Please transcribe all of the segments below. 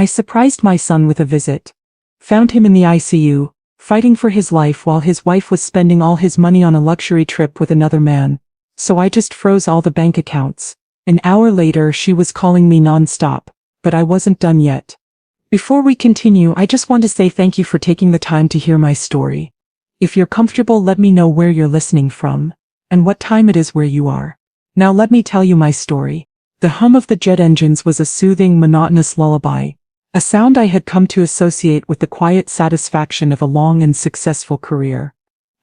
I surprised my son with a visit. Found him in the ICU, fighting for his life while his wife was spending all his money on a luxury trip with another man. So I just froze all the bank accounts. An hour later she was calling me non-stop, but I wasn't done yet. Before we continue, I just want to say thank you for taking the time to hear my story. If you're comfortable, let me know where you're listening from, and what time it is where you are. Now let me tell you my story. The hum of the jet engines was a soothing, monotonous lullaby, a sound I had come to associate with the quiet satisfaction of a long and successful career.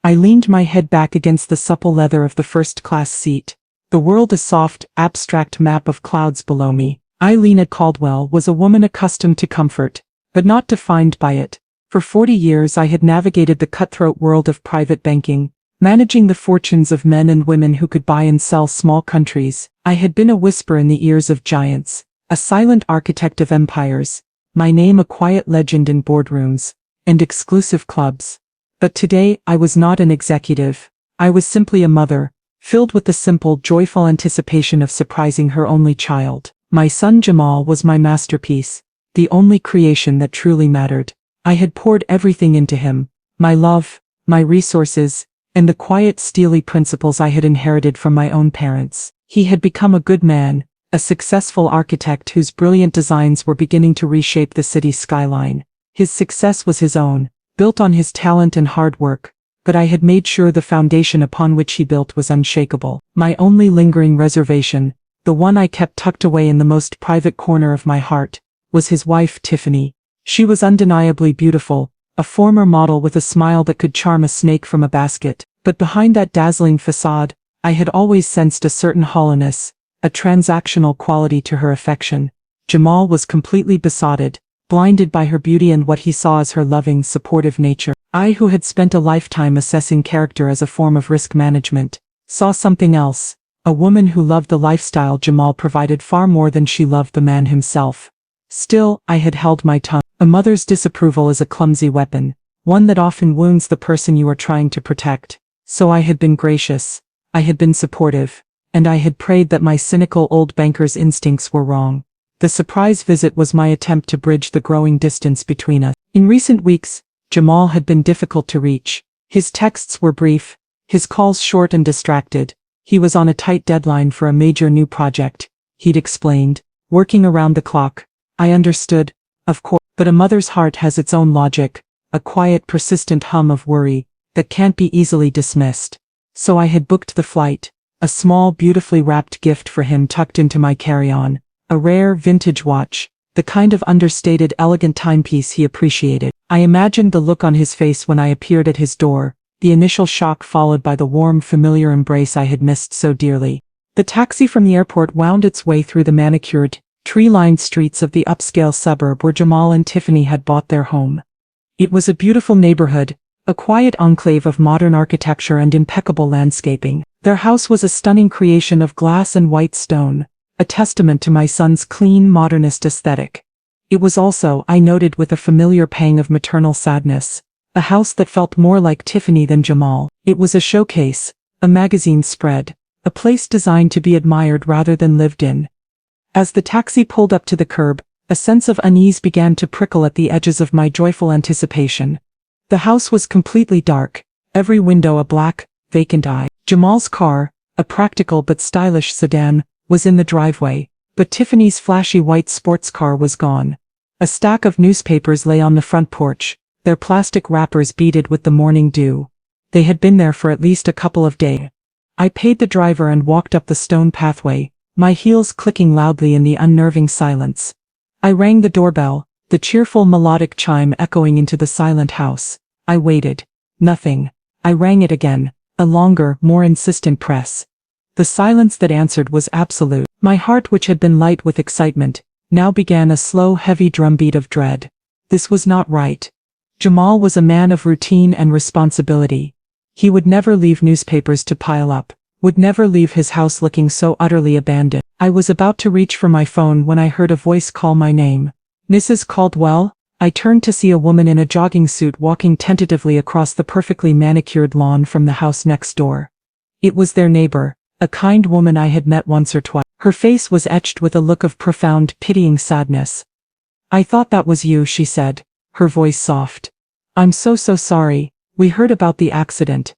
I leaned my head back against the supple leather of the first-class seat, the world a soft, abstract map of clouds below me. Eileen Caldwell was a woman accustomed to comfort, but not defined by it. For 40 years I had navigated the cutthroat world of private banking, managing the fortunes of men and women who could buy and sell small countries. I had been a whisper in the ears of giants, a silent architect of empires, my name a quiet legend in boardrooms and exclusive clubs. But today I was not an executive. I was simply a mother, filled with the simple, joyful anticipation of surprising her only child. My son Jamal was my masterpiece, the only creation that truly mattered. I had poured everything into him, my love, my resources, and the quiet, steely principles I had inherited from my own parents. He had become a good man, a successful architect whose brilliant designs were beginning to reshape the city's skyline. His success was his own, built on his talent and hard work, but I had made sure the foundation upon which he built was unshakable. My only lingering reservation, the one I kept tucked away in the most private corner of my heart, was his wife Tiffany. She was undeniably beautiful, a former model with a smile that could charm a snake from a basket, but behind that dazzling facade, I had always sensed a certain hollowness, a transactional quality to her affection. Jamal was completely besotted, blinded by her beauty and what he saw as her loving, supportive nature. I, who had spent a lifetime assessing character as a form of risk management, saw something else, a woman who loved the lifestyle Jamal provided far more than she loved the man himself. Still, I had held my tongue. A mother's disapproval is a clumsy weapon, one that often wounds the person you are trying to protect. So I had been gracious, I had been supportive, and I had prayed that my cynical old banker's instincts were wrong. The surprise visit was my attempt to bridge the growing distance between us. In recent weeks, Jamal had been difficult to reach. His texts were brief, his calls short and distracted. He was on a tight deadline for a major new project, he'd explained, working around the clock. I understood, of course, but a mother's heart has its own logic, a quiet, persistent hum of worry that can't be easily dismissed. So I had booked the flight, a small, beautifully wrapped gift for him tucked into my carry-on, a rare, vintage watch, the kind of understated, elegant timepiece he appreciated. I imagined the look on his face when I appeared at his door, the initial shock followed by the warm, familiar embrace I had missed so dearly. The taxi from the airport wound its way through the manicured, tree-lined streets of the upscale suburb where Jamal and Tiffany had bought their home. It was a beautiful neighborhood, a quiet enclave of modern architecture and impeccable landscaping. Their house was a stunning creation of glass and white stone, a testament to my son's clean, modernist aesthetic. It was also, I noted with a familiar pang of maternal sadness, a house that felt more like Tiffany than Jamal. It was a showcase, a magazine spread, a place designed to be admired rather than lived in. As the taxi pulled up to the curb, a sense of unease began to prickle at the edges of my joyful anticipation. The house was completely dark, every window a black, vacant eye. Jamal's car, a practical but stylish sedan, was in the driveway, but Tiffany's flashy white sports car was gone. A stack of newspapers lay on the front porch, their plastic wrappers beaded with the morning dew. They had been there for at least a couple of days. I paid the driver and walked up the stone pathway, my heels clicking loudly in the unnerving silence. I rang the doorbell, the cheerful melodic chime echoing into the silent house. I waited. Nothing. I rang it again, a longer, more insistent press. The silence that answered was absolute. My heart, which had been light with excitement, now began a slow, heavy drumbeat of dread. This was not right. Jamal was a man of routine and responsibility. He would never leave newspapers to pile up, would never leave his house looking so utterly abandoned. I was about to reach for my phone when I heard a voice call my name. Mrs. Caldwell? I turned to see a woman in a jogging suit walking tentatively across the perfectly manicured lawn from the house next door. It was their neighbor, a kind woman I had met once or twice. Her face was etched with a look of profound, pitying sadness. I thought that was you, she said, her voice soft. I'm so sorry, we heard about the accident.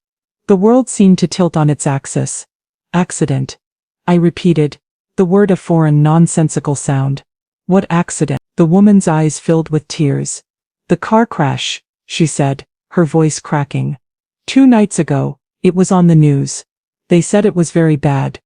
The world seemed to tilt on its axis. Accident. I repeated, the word a foreign nonsensical sound. What accident? The woman's eyes filled with tears. The car crash, she said, her voice cracking. 2 nights ago, it was on the news. They said it was very bad.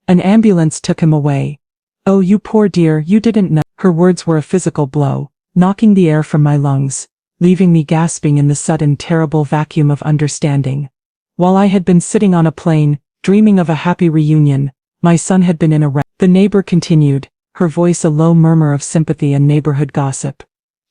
An ambulance took him away. Oh, you poor dear, you didn't know. Her words were a physical blow, knocking the air from my lungs, leaving me gasping in the sudden terrible vacuum of understanding. While I had been sitting on a plane, dreaming of a happy reunion, my son had been in a wreck. The neighbor continued, her voice a low murmur of sympathy and neighborhood gossip.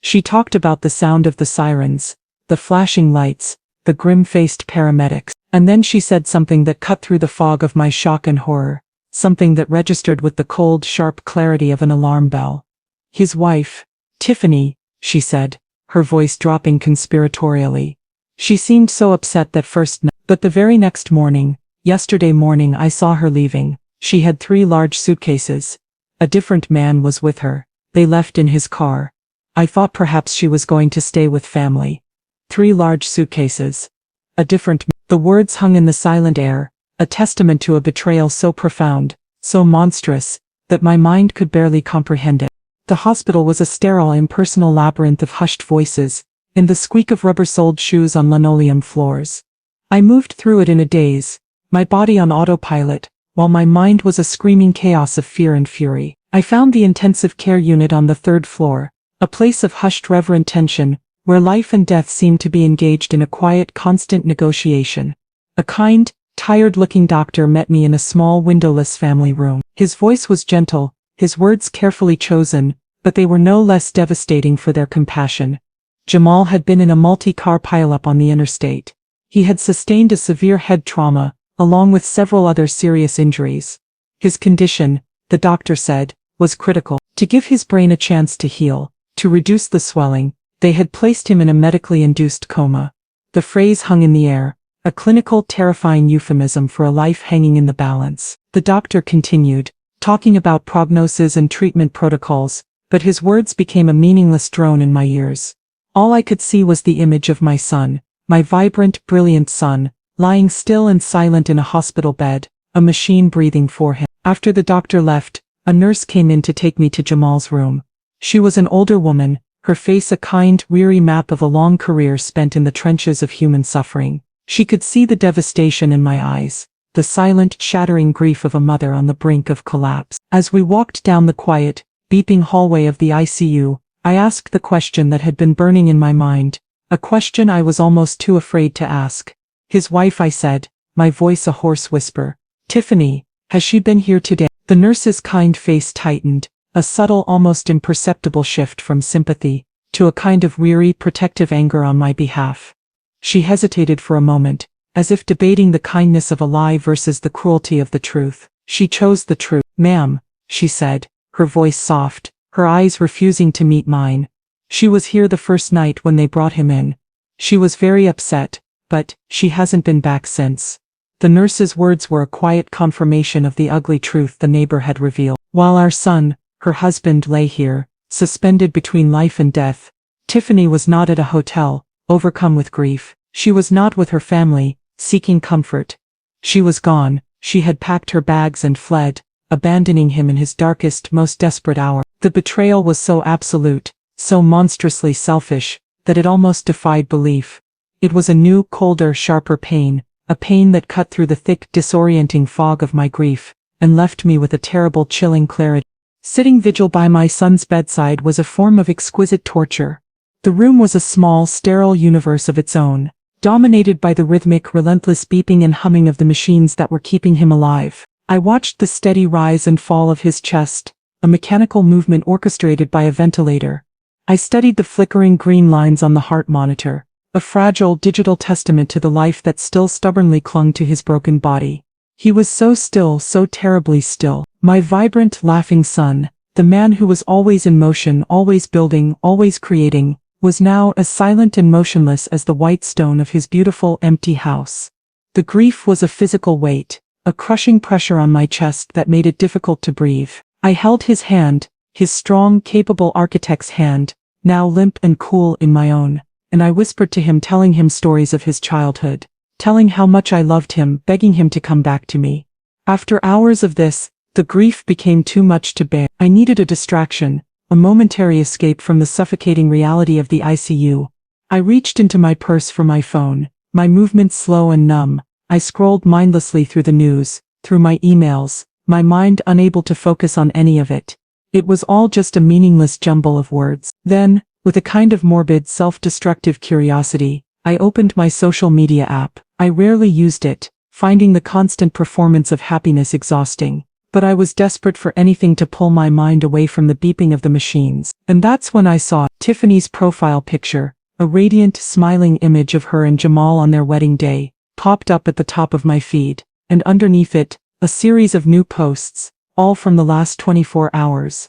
She talked about the sound of the sirens, the flashing lights, the grim-faced paramedics, and then she said something that cut through the fog of my shock and horror, something that registered with the cold, sharp clarity of an alarm bell. His wife, Tiffany, she said, her voice dropping conspiratorially. She seemed so upset that first night, but the very next morning, yesterday morning, I saw her leaving. She had 3 large suitcases. A different man was with her. They left in his car. I thought perhaps she was going to stay with family. 3 large suitcases. A different man. The words hung in the silent air, a testament to a betrayal so profound, so monstrous, that my mind could barely comprehend it. The hospital was a sterile, impersonal labyrinth of hushed voices, and the squeak of rubber-soled shoes on linoleum floors. I moved through it in a daze, my body on autopilot, while my mind was a screaming chaos of fear and fury. I found the intensive care unit on the 3rd floor, a place of hushed reverent tension, where life and death seemed to be engaged in a quiet, constant negotiation. A kind, tired-looking doctor met me in a small windowless family room. His voice was gentle, his words carefully chosen, but they were no less devastating for their compassion. Jamal had been in a multi-car pileup on the interstate. He had sustained a severe head trauma, along with several other serious injuries. His condition, the doctor said, was critical. To give his brain a chance to heal, to reduce the swelling, they had placed him in a medically induced coma. The phrase hung in the air, a clinical, terrifying euphemism for a life hanging in the balance. The doctor continued, talking about prognosis and treatment protocols, but his words became a meaningless drone in my ears. All I could see was the image of my son, my vibrant, brilliant son, lying still and silent in a hospital bed, a machine breathing for him. After the doctor left, a nurse came in to take me to Jamal's room. She was an older woman, her face a kind, weary map of a long career spent in the trenches of human suffering. She could see the devastation in my eyes, the silent, shattering grief of a mother on the brink of collapse. As we walked down the quiet, beeping hallway of the ICU, I asked the question that had been burning in my mind, a question I was almost too afraid to ask. His wife, I said, my voice a hoarse whisper. Tiffany, has she been here today? The nurse's kind face tightened, a subtle, almost imperceptible shift from sympathy to a kind of weary, protective anger on my behalf. She hesitated for a moment, as if debating the kindness of a lie versus the cruelty of the truth. She chose the truth. Ma'am, she said, her voice soft, her eyes refusing to meet mine. She was here the first night when they brought him in. She was very upset, but she hasn't been back since. The nurse's words were a quiet confirmation of the ugly truth the neighbor had revealed. While our son, her husband, lay here, suspended between life and death, Tiffany was not at a hotel, overcome with grief. She was not with her family, seeking comfort. She was gone. She had packed her bags and fled, abandoning him in his darkest, most desperate hour. The betrayal was so absolute, so monstrously selfish, that it almost defied belief. It was a new, colder, sharper pain, a pain that cut through the thick, disorienting fog of my grief, and left me with a terrible, chilling clarity. Sitting vigil by my son's bedside was a form of exquisite torture. The room was a small, sterile universe of its own, dominated by the rhythmic, relentless beeping and humming of the machines that were keeping him alive. I watched the steady rise and fall of his chest, a mechanical movement orchestrated by a ventilator. I studied the flickering green lines on the heart monitor, a fragile digital testament to the life that still stubbornly clung to his broken body. He was so still, so terribly still. My vibrant, laughing son, the man who was always in motion, always building, always creating, was now as silent and motionless as the white stone of his beautiful, empty house. The grief was a physical weight, a crushing pressure on my chest that made it difficult to breathe. I held his hand, his strong, capable architect's hand, now limp and cool in my own, and I whispered to him, telling him stories of his childhood, telling how much I loved him, begging him to come back to me. After hours of this, the grief became too much to bear. I needed a distraction, a momentary escape from the suffocating reality of the ICU. I reached into my purse for my phone, my movements slow and numb. I scrolled mindlessly through the news, through my emails, my mind unable to focus on any of it. It was all just a meaningless jumble of words. Then, with a kind of morbid, self-destructive curiosity, I opened my social media app. I rarely used it, finding the constant performance of happiness exhausting. But I was desperate for anything to pull my mind away from the beeping of the machines. And that's when I saw Tiffany's profile picture, a radiant, smiling image of her and Jamal on their wedding day, popped up at the top of my feed, and underneath it, a series of new posts, all from the last 24 hours.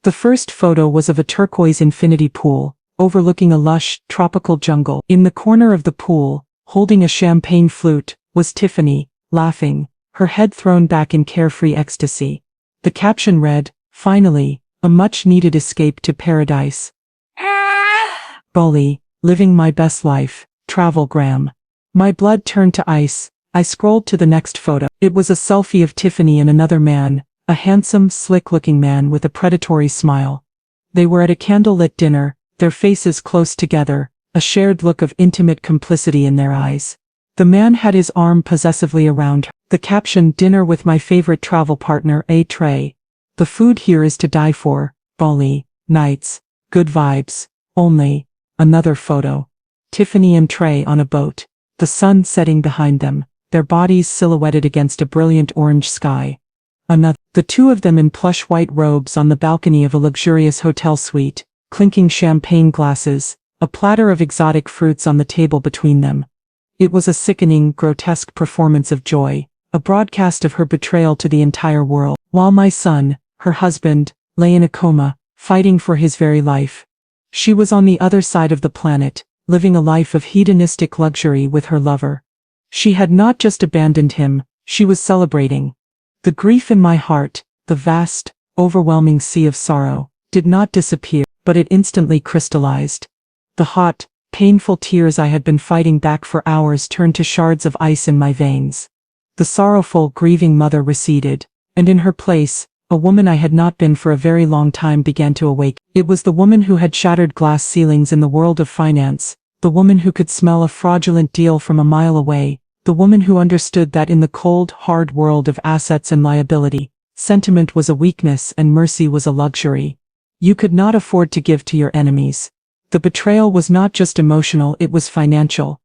The first photo was of a turquoise infinity pool, overlooking a lush, tropical jungle. In the corner of the pool, holding a champagne flute, was Tiffany, laughing, her head thrown back in carefree ecstasy. The caption read, "Finally, a much-needed escape to paradise. Bali, living my best life, travelgram." My blood turned to ice. I scrolled to the next photo. It was a selfie of Tiffany and another man, a handsome, slick-looking man with a predatory smile. They were at a candlelit dinner, their faces close together, a shared look of intimate complicity in their eyes. The man had his arm possessively around her. The caption, "Dinner with my favorite travel partner, A. Trey. The food here is to die for, Bali, nights, good vibes, only." Another photo. Tiffany and Trey on a boat, the sun setting behind them, their bodies silhouetted against a brilliant orange sky. Another. The two of them in plush white robes on the balcony of a luxurious hotel suite, clinking champagne glasses, a platter of exotic fruits on the table between them. It was a sickening, grotesque performance of joy, a broadcast of her betrayal to the entire world. While my son, her husband, lay in a coma, fighting for his very life. She was on the other side of the planet, living a life of hedonistic luxury with her lover. She had not just abandoned him, she was celebrating. The grief in my heart, the vast, overwhelming sea of sorrow, did not disappear, but it instantly crystallized. The hot, painful tears I had been fighting back for hours turned to shards of ice in my veins. The sorrowful, grieving mother receded, and in her place, a woman I had not been for a very long time began to awake. It was the woman who had shattered glass ceilings in the world of finance, the woman who could smell a fraudulent deal from a mile away, the woman who understood that in the cold, hard world of assets and liability, sentiment was a weakness and mercy was a luxury. You could not afford to give to your enemies. The betrayal was not just emotional, it was financial.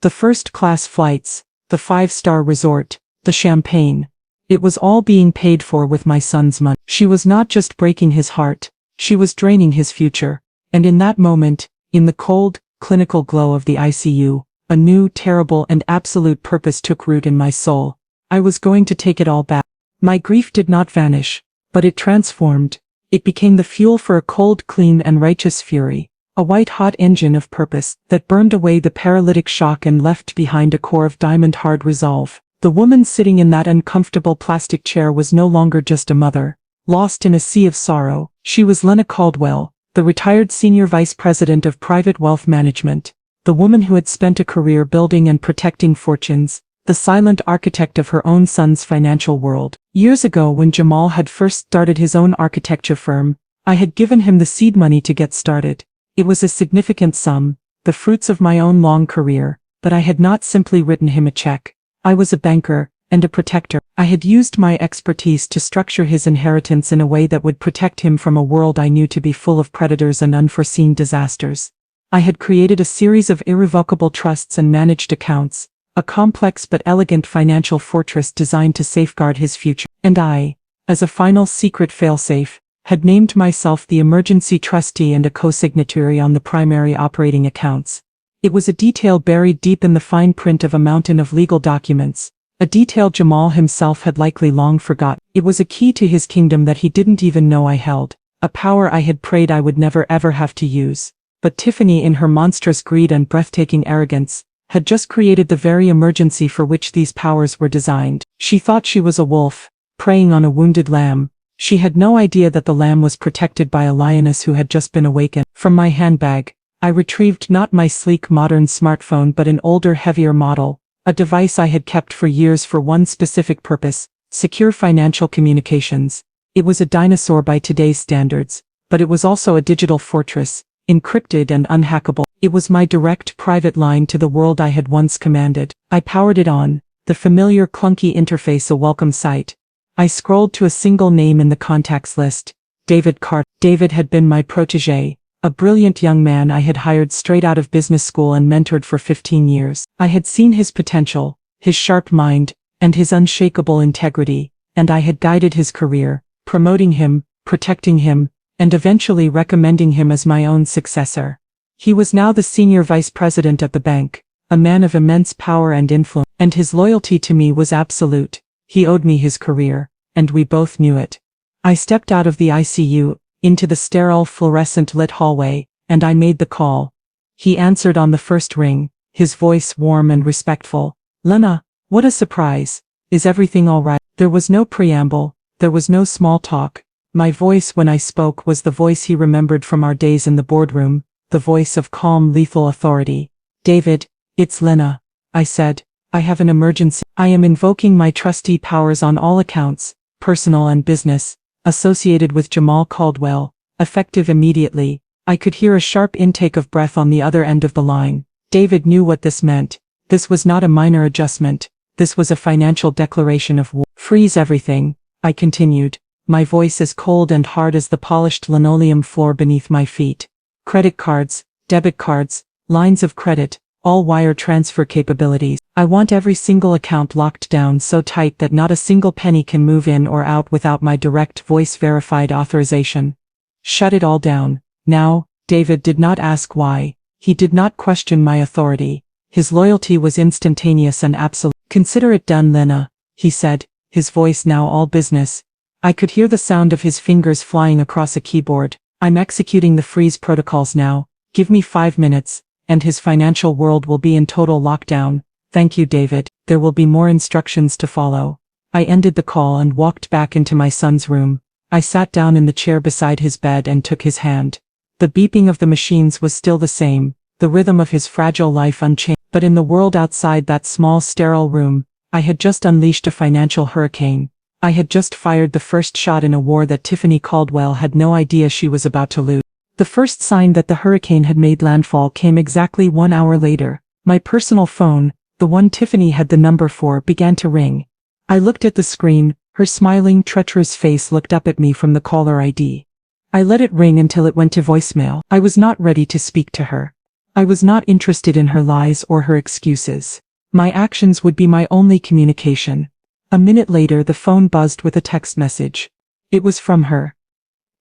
The first-class flights, the five-star resort, the champagne. It was all being paid for with my son's money. She was not just breaking his heart, she was draining his future. And in that moment, in the cold, clinical glow of the ICU, a new, terrible and absolute purpose took root in my soul. I was going to take it all back. My grief did not vanish, but it transformed. It became the fuel for a cold, clean and righteous fury, a white-hot engine of purpose that burned away the paralytic shock and left behind a core of diamond-hard resolve. The woman sitting in that uncomfortable plastic chair was no longer just a mother, lost in a sea of sorrow. She was Lena Caldwell, the retired senior vice president of private wealth management, the woman who had spent a career building and protecting fortunes, the silent architect of her own son's financial world. Years ago, when Jamal had first started his own architecture firm, I had given him the seed money to get started. It was a significant sum, the fruits of my own long career, but I had not simply written him a check. I was a banker and a protector. I had used my expertise to structure his inheritance in a way that would protect him from a world I knew to be full of predators and unforeseen disasters. I had created a series of irrevocable trusts and managed accounts, a complex but elegant financial fortress designed to safeguard his future. And I, as a final secret failsafe, had named myself the emergency trustee and a co-signatory on the primary operating accounts. It was a detail buried deep in the fine print of a mountain of legal documents, a detail Jamal himself had likely long forgotten. It was a key to his kingdom that he didn't even know I held, a power I had prayed I would never ever have to use. But Tiffany, in her monstrous greed and breathtaking arrogance, had just created the very emergency for which these powers were designed. She thought she was a wolf, preying on a wounded lamb. She had no idea that the lamb was protected by a lioness who had just been awakened. From my handbag, I retrieved not my sleek modern smartphone but an older, heavier model, a device I had kept for years for one specific purpose: secure financial communications. It was a dinosaur by today's standards, but it was also a digital fortress, encrypted and unhackable. It was my direct private line to the world I had once commanded. I powered it on, the familiar clunky interface a welcome sight. I scrolled to a single name in the contacts list: David Carter. David had been my protégé, a brilliant young man I had hired straight out of business school and mentored for 15 years. I had seen his potential, his sharp mind, and his unshakable integrity, and I had guided his career, promoting him, protecting him, and eventually recommending him as my own successor. He was now the senior vice president of the bank, a man of immense power and influence, and his loyalty to me was absolute. He owed me his career, and we both knew it. I stepped out of the ICU, into the sterile fluorescent-lit hallway, and I made the call. He answered on the first ring, his voice warm and respectful. "Lena, what a surprise. Is everything all right?" There was no preamble, there was no small talk. My voice when I spoke was the voice he remembered from our days in the boardroom, the voice of calm, lethal authority. "David, it's Lena," I said. "I have an emergency. I am invoking my trustee powers on all accounts, personal and business, associated with Jamal Caldwell, effective immediately." I could hear a sharp intake of breath on the other end of the line. David knew what this meant. This was not a minor adjustment. This was a financial declaration of war. "Freeze everything," I continued, my voice as cold and hard as the polished linoleum floor beneath my feet. "Credit cards, debit cards, lines of credit, all wire transfer capabilities. I want every single account locked down so tight that not a single penny can move in or out without my direct voice-verified authorization. Shut it all down, now." David did not ask why. He did not question my authority. His loyalty was instantaneous and absolute. "Consider it done, Lena," he said, his voice now all business. I could hear the sound of his fingers flying across a keyboard. "I'm executing the freeze protocols now. Give me 5 minutes, and his financial world will be in total lockdown." "Thank you, David. There will be more instructions to follow." I ended the call and walked back into my son's room. I sat down in the chair beside his bed and took his hand. The beeping of the machines was still the same, the rhythm of his fragile life unchanged. But in the world outside that small sterile room, I had just unleashed a financial hurricane. I had just fired the first shot in a war that Tiffany Caldwell had no idea she was about to lose. The first sign that the hurricane had made landfall came exactly 1 hour later. My personal phone, the one Tiffany had the number for, began to ring. I looked at the screen. Her smiling, treacherous face looked up at me from the caller ID. I let it ring until it went to voicemail. I was not ready to speak to her. I was not interested in her lies or her excuses. My actions would be my only communication. A minute later the phone buzzed with a text message. It was from her.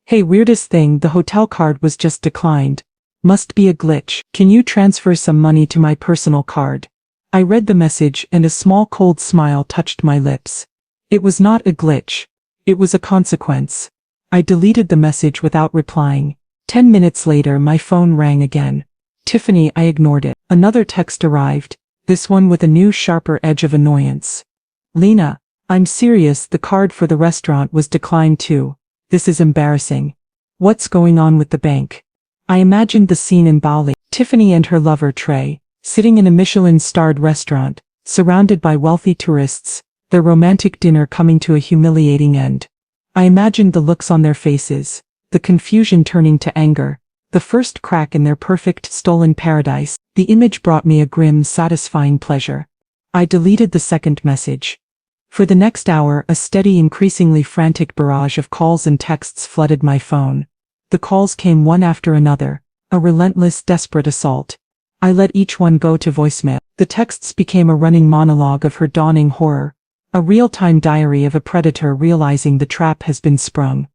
"Hey, weirdest thing, the hotel card was just declined. Must be a glitch. Can you transfer some money to my personal card?" I read the message and a small cold smile touched my lips. It was not a glitch. It was a consequence. I deleted the message without replying. 10 minutes later my phone rang again. "Tiffany," I ignored it. Another text arrived, this one with a new sharper edge of annoyance. "Lena, I'm serious, the card for the restaurant was declined too. This is embarrassing. What's going on with the bank?" I imagined the scene in Bali. Tiffany and her lover Trey, sitting in a Michelin-starred restaurant, surrounded by wealthy tourists, their romantic dinner coming to a humiliating end. I imagined the looks on their faces, the confusion turning to anger, the first crack in their perfect stolen paradise. The image brought me a grim, satisfying pleasure. I deleted the second message. For the next hour, a steady, increasingly frantic barrage of calls and texts flooded my phone. The calls came one after another, a relentless, desperate assault. I let each one go to voicemail. The texts became a running monologue of her dawning horror, a real-time diary of a predator realizing the trap has been sprung.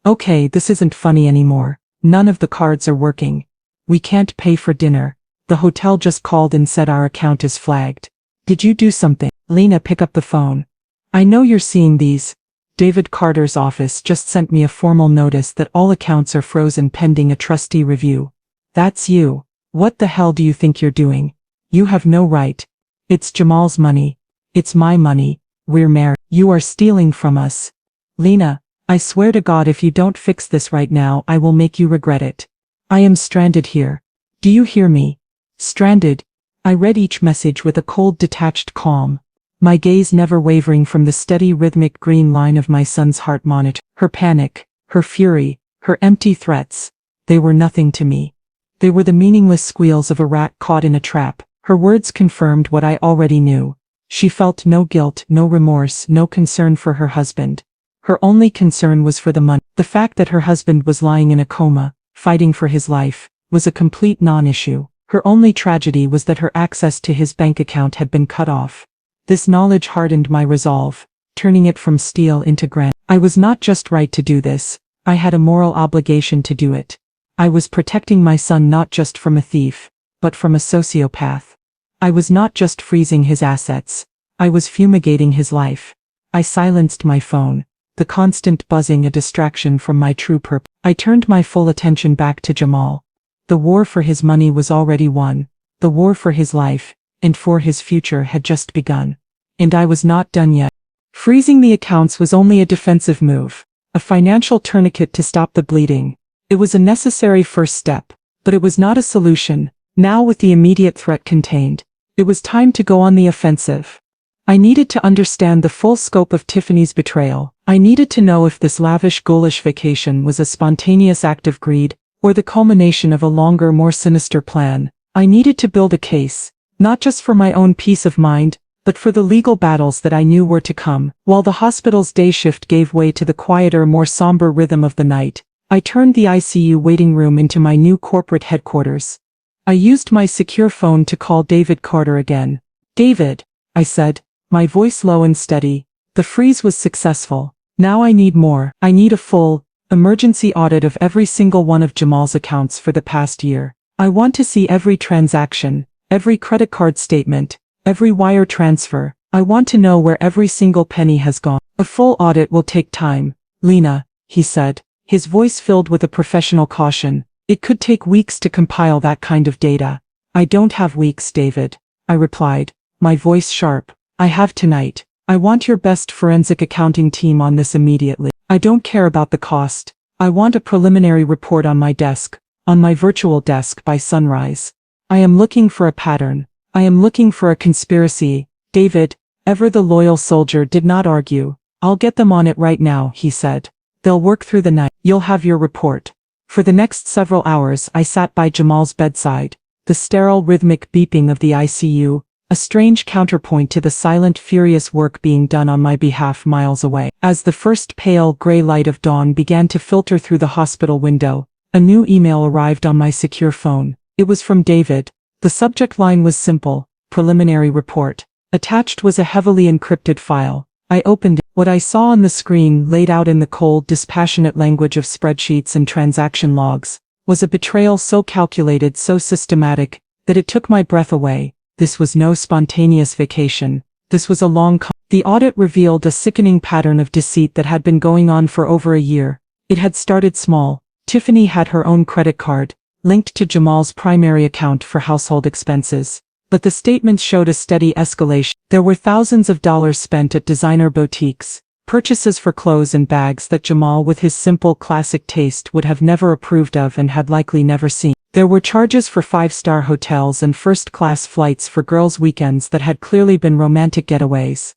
"Okay, this isn't funny anymore. None of the cards are working. We can't pay for dinner. The hotel just called and said our account is flagged. Did you do something?" "Lena, pick up the phone. I know you're seeing these. David Carter's office just sent me a formal notice that all accounts are frozen pending a trustee review." "That's you. What the hell do you think you're doing? You have no right. It's Jamal's money. It's my money. We're married. You are stealing from us." "Lena, I swear to God, if you don't fix this right now, I will make you regret it. I am stranded here. Do you hear me? Stranded. I read each message with a cold, detached calm, my gaze never wavering from the steady, rhythmic green line of my son's heart monitor. Her panic, her fury, her empty threats, they were nothing to me. They were the meaningless squeals of a rat caught in a trap. Her words confirmed what I already knew. She felt no guilt, no remorse, no concern for her husband. Her only concern was for the money. The fact that her husband was lying in a coma, fighting for his life, was a complete non-issue. Her only tragedy was that her access to his bank account had been cut off. This knowledge hardened my resolve, turning it from steel into granite. I was not just right to do this, I had a moral obligation to do it. I was protecting my son not just from a thief, but from a sociopath. I was not just freezing his assets, I was fumigating his life. I silenced my phone, the constant buzzing a distraction from my true purpose. I turned my full attention back to Jamal. The war for his money was already won. The war for his life, and for his future, had just begun. And I was not done yet. Freezing the accounts was only a defensive move, a financial tourniquet to stop the bleeding. It was a necessary first step, but it was not a solution. Now, with the immediate threat contained, it was time to go on the offensive. I needed to understand the full scope of Tiffany's betrayal. I needed to know if this lavish, ghoulish vacation was a spontaneous act of greed, or the culmination of a longer, more sinister plan. I needed to build a case, not just for my own peace of mind, but for the legal battles that I knew were to come. While the hospital's day shift gave way to the quieter, more somber rhythm of the night, I turned the ICU waiting room into my new corporate headquarters. I used my secure phone to call David Carter again. "David," I said, my voice low and steady, "the freeze was successful. Now I need more. I need a full, emergency audit of every single one of Jamal's accounts for the past year. I want to see every transaction, every credit card statement, every wire transfer. I want to know where every single penny has gone." "A full audit will take time, Lena," he said, his voice filled with a professional caution. "It could take weeks to compile that kind of data." "I don't have weeks, David," I replied, my voice sharp. "I have tonight. I want your best forensic accounting team on this immediately. I don't care about the cost. I want a preliminary report on my desk, on my virtual desk by sunrise. I am looking for a pattern. I am looking for a conspiracy." David, ever the loyal soldier, did not argue. "I'll get them on it right now," he said. "They'll work through the night. You'll have your report." For the next several hours I sat by Jamal's bedside, the sterile rhythmic beeping of the ICU, a strange counterpoint to the silent, furious work being done on my behalf miles away. As the first pale, gray light of dawn began to filter through the hospital window, a new email arrived on my secure phone. It was from David. The subject line was simple: preliminary report. Attached was a heavily encrypted file. I opened it. What I saw on the screen, laid out in the cold, dispassionate language of spreadsheets and transaction logs, was a betrayal so calculated, so systematic, that it took my breath away. This was no spontaneous vacation. This was a long The audit revealed a sickening pattern of deceit that had been going on for over a year. It had started small. Tiffany had her own credit card, linked to Jamal's primary account for household expenses. But the statements showed a steady escalation. There were thousands of dollars spent at designer boutiques, purchases for clothes and bags that Jamal, with his simple, classic taste, would have never approved of and had likely never seen. There were charges for five-star hotels and first-class flights for girls' weekends that had clearly been romantic getaways.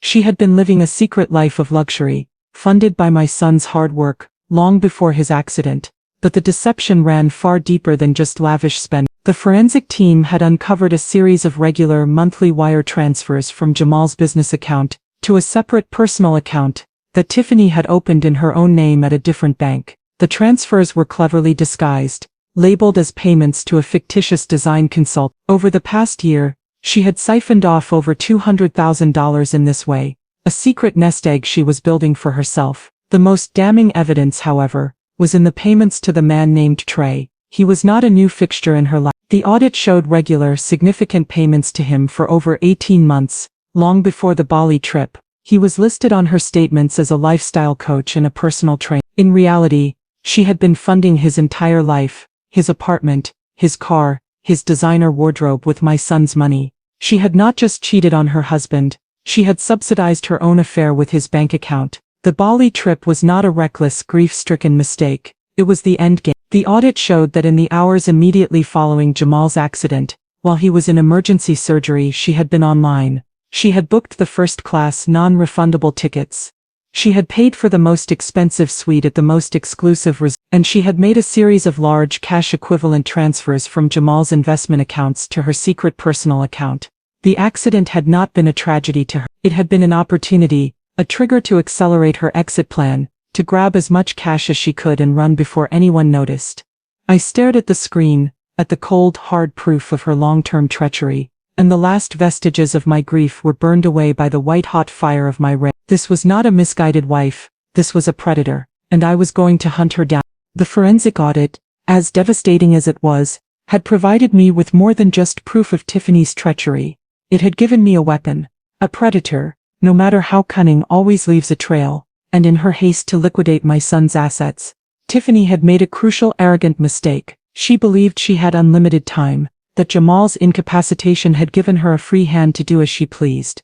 She had been living a secret life of luxury, funded by my son's hard work, long before his accident. But the deception ran far deeper than just lavish spending. The forensic team had uncovered a series of regular monthly wire transfers from Jamal's business account to a separate personal account that Tiffany had opened in her own name at a different bank. The transfers were cleverly disguised, labeled as payments to a fictitious design consultant. Over the past year, she had siphoned off over $200,000 in this way, a secret nest egg she was building for herself. The most damning evidence, however, was in the payments to the man named Trey. He was not a new fixture in her life. The audit showed regular, significant payments to him for over 18 months, long before the Bali trip. He was listed on her statements as a lifestyle coach and a personal trainer. In reality, she had been funding his entire life, his apartment, his car, his designer wardrobe with my son's money. She had not just cheated on her husband, she had subsidized her own affair with his bank account. The Bali trip was not a reckless, grief-stricken mistake. It was the endgame. The audit showed that in the hours immediately following Jamal's accident, while he was in emergency surgery, she had been online. She had booked the first-class, non-refundable tickets. She had paid for the most expensive suite at the most exclusive resort, and she had made a series of large cash-equivalent transfers from Jamal's investment accounts to her secret personal account. The accident had not been a tragedy to her. It had been an opportunity, a trigger to accelerate her exit plan, to grab as much cash as she could and run before anyone noticed. I stared at the screen, at the cold, hard proof of her long-term treachery, and the last vestiges of my grief were burned away by the white-hot fire of my rage. This was not a misguided wife, this was a predator, and I was going to hunt her down. The forensic audit, as devastating as it was, had provided me with more than just proof of Tiffany's treachery. It had given me a weapon. A predator, no matter how cunning, always leaves a trail, and in her haste to liquidate my son's assets, Tiffany had made a crucial, arrogant mistake. She believed she had unlimited time, that Jamal's incapacitation had given her a free hand to do as she pleased.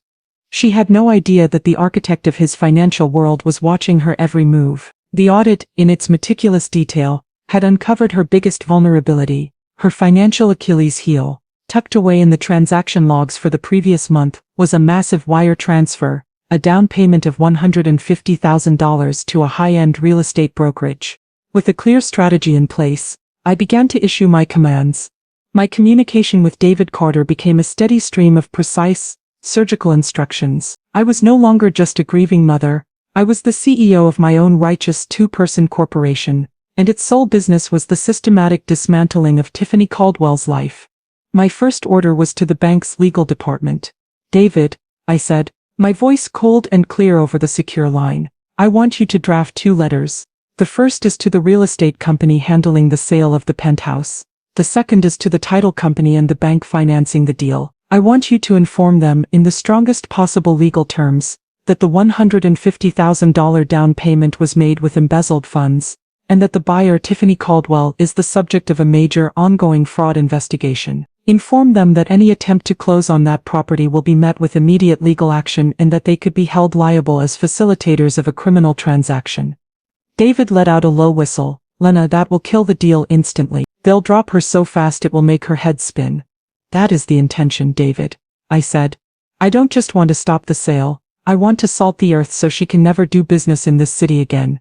She had no idea that the architect of his financial world was watching her every move. The audit, in its meticulous detail, had uncovered her biggest vulnerability, her financial Achilles heel. Tucked away in the transaction logs for the previous month was a massive wire transfer, a down payment of $150,000 to a high-end real estate brokerage. With a clear strategy in place, I began to issue my commands. My communication with David Carter became a steady stream of precise, surgical instructions. I was no longer just a grieving mother, I was the CEO of my own righteous two-person corporation, and its sole business was the systematic dismantling of Tiffany Caldwell's life. My first order was to the bank's legal department. David, I said, my voice cold and clear over the secure line, I want you to draft 2 letters. The first is to the real estate company handling the sale of the penthouse. The second is to the title company and the bank financing the deal. I want you to inform them, in the strongest possible legal terms, that the $150,000 down payment was made with embezzled funds, and that the buyer, Tiffany Caldwell, is the subject of a major, ongoing fraud investigation. Inform them that any attempt to close on that property will be met with immediate legal action and that they could be held liable as facilitators of a criminal transaction. David let out a low whistle. Lena, that will kill the deal instantly. They'll drop her so fast it will make her head spin. That is the intention, David, I said. I don't just want to stop the sale, I want to salt the earth so she can never do business in this city again.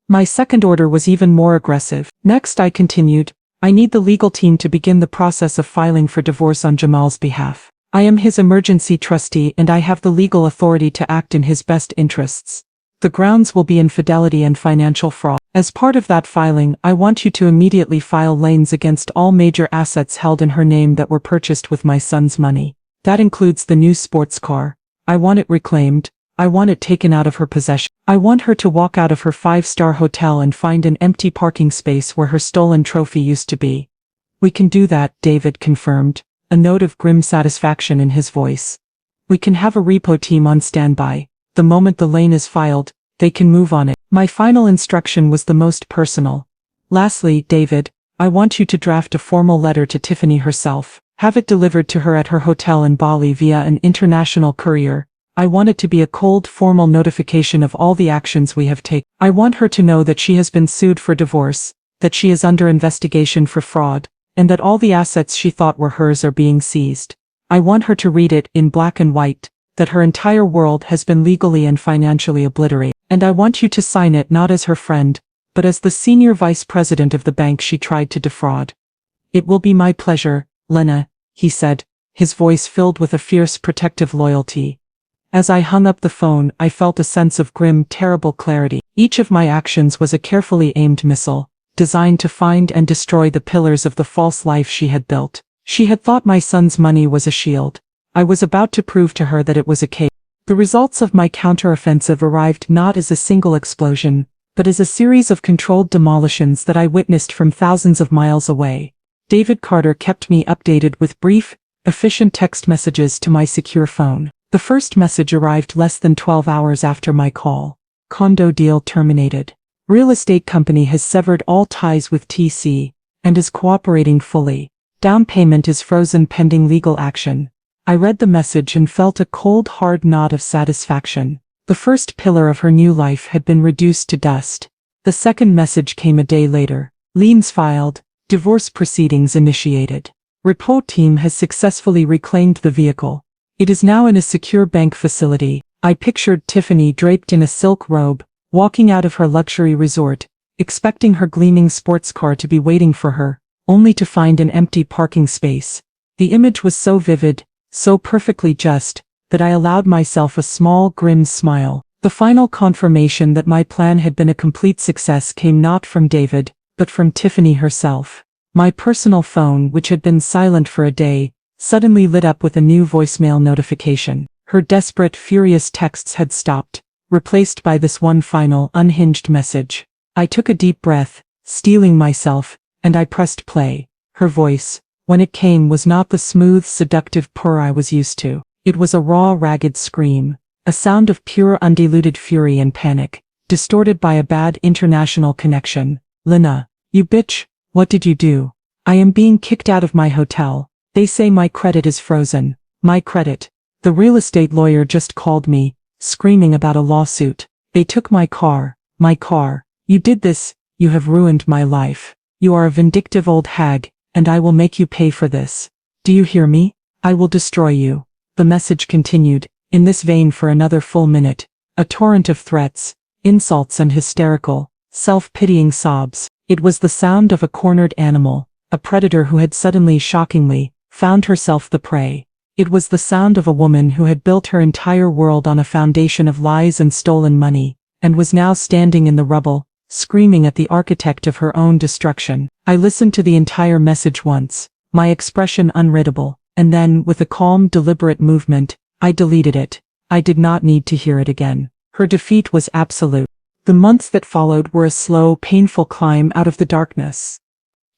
My second order was even more aggressive. Next, I continued, I need the legal team to begin the process of filing for divorce on Jamal's behalf. I am his emergency trustee and I have the legal authority to act in his best interests. The grounds will be infidelity and financial fraud. As part of that filing, I want you to immediately file liens against all major assets held in her name that were purchased with my son's money. That includes the new sports car. I want it reclaimed. I want it taken out of her possession. I want her to walk out of her 5-star hotel and find an empty parking space where her stolen trophy used to be. We can do that, David confirmed, a note of grim satisfaction in his voice. We can have a repo team on standby. The moment the lien is filed, they can move on it. My final instruction was the most personal. Lastly, David, I want you to draft a formal letter to Tiffany herself. Have it delivered to her at her hotel in Bali via an international courier. I want it to be a cold, formal notification of all the actions we have taken. I want her to know that she has been sued for divorce, that she is under investigation for fraud, and that all the assets she thought were hers are being seized. I want her to read it in black and white, that her entire world has been legally and financially obliterated. And I want you to sign it not as her friend, but as the senior vice president of the bank she tried to defraud. It will be my pleasure, Lena, he said, his voice filled with a fierce protective loyalty. As I hung up the phone, I felt a sense of grim, terrible clarity. Each of my actions was a carefully aimed missile, designed to find and destroy the pillars of the false life she had built. She had thought my son's money was a shield. I was about to prove to her that it was a cave. The results of my counteroffensive arrived not as a single explosion, but as a series of controlled demolitions that I witnessed from thousands of miles away. David Carter kept me updated with brief, efficient text messages to my secure phone. The first message arrived less than 12 hours after my call. Condo deal terminated. Real estate company has severed all ties with TC, and is cooperating fully. Down payment is frozen pending legal action. I read the message and felt a cold, hard knot of satisfaction. The first pillar of her new life had been reduced to dust. The second message came a day later. Liens filed, divorce proceedings initiated. Report team has successfully reclaimed the vehicle. It is now in a secure bank facility. I pictured Tiffany draped in a silk robe, walking out of her luxury resort, expecting her gleaming sports car to be waiting for her, only to find an empty parking space. The image was so vivid, so perfectly just, that I allowed myself a small, grim smile. The final confirmation that my plan had been a complete success came not from David, but from Tiffany herself. My personal phone, which had been silent for a day, suddenly lit up with a new voicemail notification. Her desperate, furious texts had stopped, replaced by this one final, unhinged message. I took a deep breath, steeling myself, and I pressed play. Her voice, when it came, was not the smooth, seductive purr I was used to. It was a raw, ragged scream, a sound of pure, undiluted fury and panic, distorted by a bad international connection. "Lena, you bitch, what did you do? I am being kicked out of my hotel. They say my credit is frozen. My credit. The real estate lawyer just called me, screaming about a lawsuit. They took my car. My car. You did this, you have ruined my life. You are a vindictive old hag, and I will make you pay for this. Do you hear me? I will destroy you." The message continued, in this vein for another full minute, a torrent of threats, insults and hysterical, self-pitying sobs. It was the sound of a cornered animal, a predator who had suddenly, shockingly, found herself the prey. It was the sound of a woman who had built her entire world on a foundation of lies and stolen money, and was now standing in the rubble, screaming at the architect of her own destruction. I listened to the entire message once, my expression unreadable, and then, with a calm, deliberate movement, I deleted it. I did not need to hear it again. Her defeat was absolute. The months that followed were a slow, painful climb out of the darkness.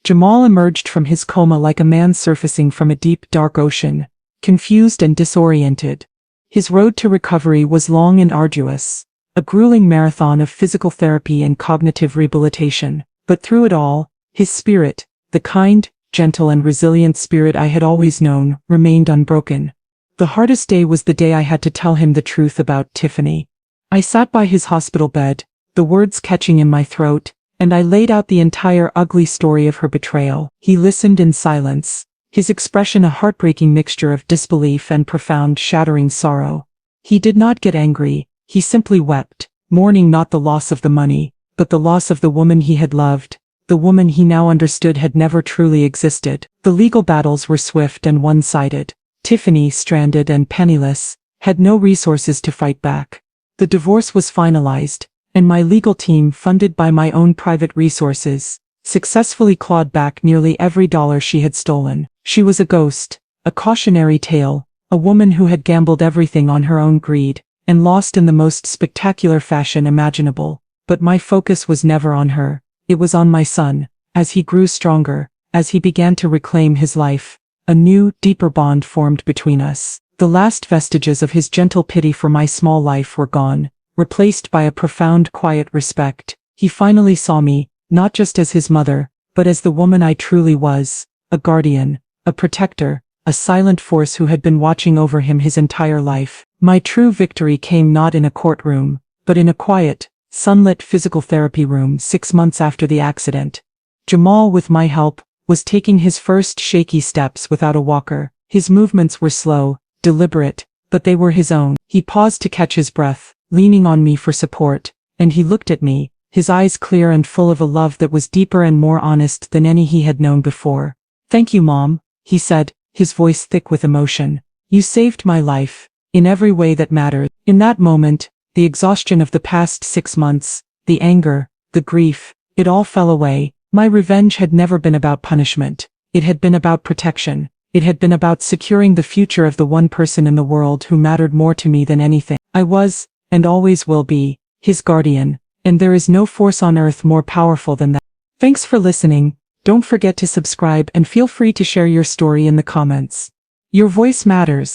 Jamal emerged from his coma like a man surfacing from a deep, dark ocean, confused and disoriented. His road to recovery was long and arduous, a grueling marathon of physical therapy and cognitive rehabilitation. But through it all, his spirit, the kind, gentle and resilient spirit I had always known, remained unbroken. The hardest day was the day I had to tell him the truth about Tiffany. I sat by his hospital bed, the words catching in my throat, and I laid out the entire ugly story of her betrayal. He listened in silence, his expression a heartbreaking mixture of disbelief and profound, shattering sorrow. He did not get angry, he simply wept, mourning not the loss of the money, but the loss of the woman he had loved, the woman he now understood had never truly existed. The legal battles were swift and one-sided. Tiffany, stranded and penniless, had no resources to fight back. The divorce was finalized, and my legal team, funded by my own private resources, successfully clawed back nearly every dollar she had stolen. She was a ghost, a cautionary tale, a woman who had gambled everything on her own greed, and lost in the most spectacular fashion imaginable. But my focus was never on her. It was on my son. As he grew stronger, as he began to reclaim his life, a new, deeper bond formed between us. The last vestiges of his gentle pity for my small life were gone, replaced by a profound, quiet respect. He finally saw me, not just as his mother, but as the woman I truly was, a guardian, a protector, a silent force who had been watching over him his entire life. My true victory came not in a courtroom, but in a quiet, sunlit physical therapy room 6 months after the accident. Jamal, with my help, was taking his first shaky steps without a walker. His movements were slow, deliberate, but they were his own. He paused to catch his breath, leaning on me for support, and he looked at me, his eyes clear and full of a love that was deeper and more honest than any he had known before. "Thank you, Mom," he said, his voice thick with emotion. "You saved my life, in every way that mattered." In that moment, the exhaustion of the past 6 months, the anger, the grief, it all fell away. My revenge had never been about punishment. It had been about protection. It had been about securing the future of the one person in the world who mattered more to me than anything. I was, and always will be, his guardian, and there is no force on earth more powerful than that. Thanks for listening. Don't forget to subscribe and feel free to share your story in the comments. Your voice matters.